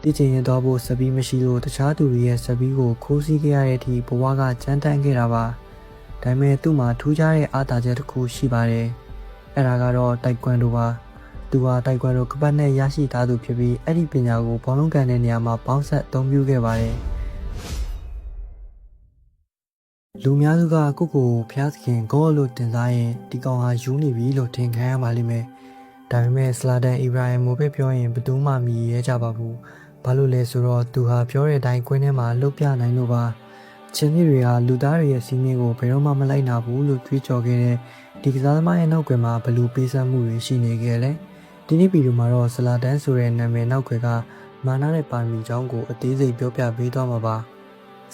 တည်ချင်ရင်သွားဖို့စပီးမရှိလို့တခြားသူတွေရဲ့စပီးကိုခိုးစီးခဲ့ရတဲ့အထိဘဝကကြမ်းတမ်းခဲ့တာပါဒါပေမဲ့သူ့မှာထူးခြားတဲ့အားသာချက်တစ်ခုရှိပါတယ်အဲ့ဒါကတော့တိုက်ကွမ်ဒိုပါသူဟာတိုက်ကွမ်ဒိုကပတ်နဲ့ရရှိထားသူဖြစ်ပြီးအဲ့ဒီပညာကိုဘောလုံးကန်တဲ့နေရာမှာပေါင်းဆက်အသုံးပြုခဲ့ပါတယ်လူများစုကကိုကိုဖျားသခင်ဂေါ်လို့တင်စားရင်ဒီကောင်ဟာယူနေပြီလို့ထင်ခံရပါလိမ့်မယ်ဒါပေမဲ့ဆလာဒန်အီဘရာဟင်မိုဗစ်ပြောရင်ဘယ်သူမှမရည်ရဲကြပါဘူးဘာလို့လဲဆိုတော့သူဟာပြောတဲ့အတိုင်းကွင်းထဲမှာလှုပ်ပြနိုင်လို့ပါချင်းကြီးတွေကလူသားတွေရဲ့စီးမင်းကိုဘယ်တော့မှမလိုက်နာဘူးလို့တွေးကြော်ခဲ့တဲ့ဒီကစားသမားရဲ့နောက်ကွယ်မှာဘလူပေးဆက်မှုတွေရှိနေခဲ့တယ်ဒီနေ့ဗီဒီယိုမှာတော့ဆလာဒန်ဆိုတဲ့နာမည်နောက်ကွယ်ကမာနာတဲ့ပါမီချောင်းကိုအသေးစိတ်ပြောပြပေးသွားမှာပါ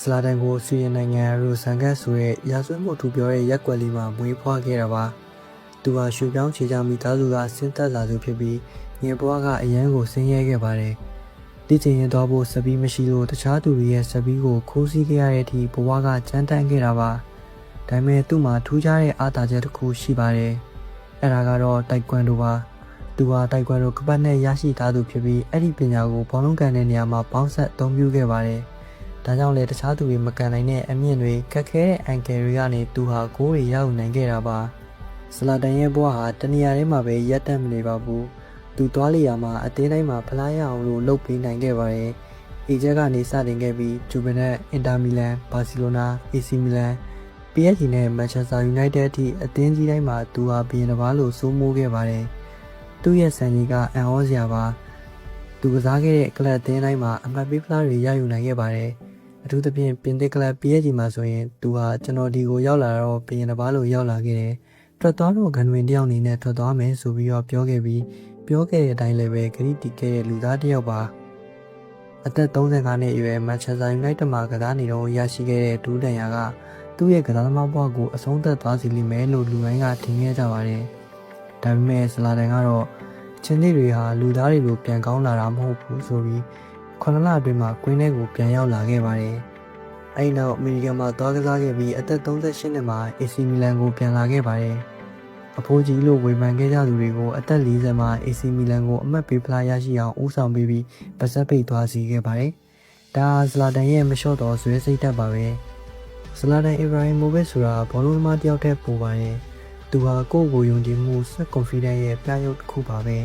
ဆလာဒန်ကိုဆွေရင်နိုင်ငံရိုဆန်ဂတ်ဆိုတဲ့ရာဇဝတ်မှုထူပြောတဲ့ရက်ကွက်လေးမှာမွေးဖွားခဲ့တာပါသူဟာရွှေပြောင်းခြေချမိသားစုကဆင်းသက်လာသူဖြစ်ပြီးငယ်ဘဝကအရန်ကိုဆင်းရဲခဲ့ပါတယ်တည်ချင်ရင်သွားဖို့စပီးမရှိလို့တခြားသူတွေရဲ့စပီးကိုခိုးစီးခဲ့ရတဲ့အထိဘဝကကြမ်းတမ်းခဲ့တာပါဒါပေမဲ့သူ့မှာထူးခြားတဲ့အားသာချက်တစ်ခုရှိပါတယ်အဲ့ဒါကတော့တိုက်ကွမ်ဒိုပါသူဟာတိုက်ကွမ်ဒိုကပတ်နဲ့ရရှိထားသူဖြစ်ပြီးအဲ့ဒီပညာကိုဘောလုံးကန်တဲ့နေရာမှာပေါင်းဆက်အသုံးပြုခဲ့ပါတယ်ဒါကြောင့်လေတခြားသူတွေမကန်နိုင်တဲ့အမြင့်တွေခက်ခဲတဲ့အန်ကယ်တွေကနေသူဟာဂိုးတွေရောက်နိုင်ခဲ့တာပါဆလာဒန်ရဲ့ဘဝဟာတနေရာထဲမှာပဲရပ်တန့်မနေပါဘူးသူသွားလေရာမှာအသေးတိုင်းမှာဖလားရအောင်လို့လုပ်ပေးနိုင်ခဲ့ပါတယ်အေဂျက်ကနေစတင်ခဲ့ပြီးဂျူဗန်နက်အင်တာမီလန်ဘာစီလိုနာအေစီမီလန် PSG နဲ့မန်ချက်စတာယူနိုက်တက်အထိအသင်းကြီးတိုင်းမှာသူဟာဘီယံတစ်ပါးလို့စိုးမိုးခဲ့ပါတယ်သူ့ရဲ့စံကြီးကအန်ဟောစရာပါသူကစားခဲ့တဲ့ကလပ်အသင်းတိုင်းမှာအမှတ်ပေးဖလားတွေရယူနိုင်ခဲ့ပါတယ်အထူးသဖြင့်ပြင်သစ်ကလပ် PSG မှာဆိုရင်သူဟာကျွန်တော်ဒီကိုရောက်လာတော့ဘီယံတစ်ပါးလို့ရောက်လာခဲ့တယ်ထွက်သွားတော့ဂန်ဝင်တယောက်အနေနဲ့ထွက်သွားမယ်ဆိုပြီးတော့ပြောခဲ့တဲ့အတိုင်းလည်းပဲဂရီတီခဲ့တဲ့လူသားတစ်ယောက်ပါအသက်35နှစ်အရွယ်မန်ချက်စတာယူနိုက်တက်မှာကစားနေတော့ရရှိခဲ့တဲ့ဒူးတန်ယာကသူ့ရဲ့ကစားသမားဘဝကိုအဆုံးသတ်သွားစီလိမ့်မယ်လို့လူတိုင်းကထင်ခဲ့ကြပါတယ်ဒါပေမဲ့ဆလာဒန်ကတော့ချင်းလေးတွေဟာလူသားတွေကိုပြန်ကောင်းလာတာမဟုတ်ဘူးဆိုပြီး9လအတွင်းမှာကွင်းထဲကိုပြန်ရောက်လာခဲ့ပါတယ်အဲဒီနောက်အမေရိကန်မှာသွားကစားခဲ့ပြီးအသက်38နှစ်မှာ AC မီလန်ကိုပြန်လာခဲ့ပါတယ်အဖိုးကြီးလို့ဝေဖန်ခဲ့ကြသူတွေကိုအသက်40မှာ AC မီလန်ကိုအမှတ်ပေးဖလားရရှိအောင်ဦးဆောင်ပေးပြီးပါစက်ပိတ်သွားစေခဲ့ပါတယ်ဒါဆလာဒန်ရဲ့မလျှော့တော့ဇွဲစိတ်တက်ပါပဲဆလာဒန်အီဘရာဟင်မိုဗစ်ဆိုတာဘောလုံးသမားတယောက်တည်းပိုပါတယ်သူဟာကိုယ့်ကိုယ်ယုံကြည်မှုစက်ကွန်ဖီဒန့်ရဲ့ပြရုပ်တစ်ခုပါပဲ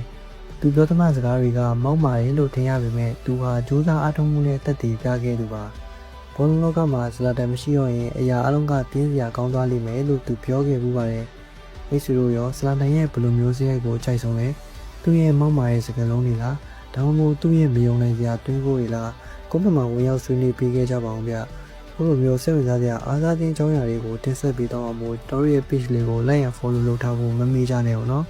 သူပြောသမျှစကားတွေကမောက်မာတယ်လို့ထင်ရပေမဲ့သူဟာကြိုးစားအားထုတ်မှုနဲ့သက်သေပြခဲ့သူပါဘောလုံးလောကမှာဆလာဒန်မရှိတော့ရင်အရာအလုံးကပြင်းစရာကောင်းသွားလိမ့်မယ်လို့သူပြောခဲ့မှုပါတယ်မိတ်ဆွေတို့ရောဆလာဒန်ရဲ့ဘယ်လိုမျိုးစရိုက်ကိုကြိုက်ဆုံးလဲသူ့ရဲ့မောက်မာတဲ့စကားလုံးတွေလားဒါမှမဟုတ်သူ့ရဲ့မယုံနိုင်စရာတွင်းကိုတွေလားကွန်မန့်မှာဝင်ရောက်ဆွေးနွေးပေးခဲ့ကြပါအောင်ဗျဘလိုမျိုးစိတ်ဝင်စားစရာအားစားခြင်းအကြောင်းအရာတွေကိုတင်ဆက်ပေးတော့မှာမို့တော်ရဲ့ page လေးကို like and follow လုပ်ထားဖို့မမေ့ကြနဲ့ဘူးเนาะ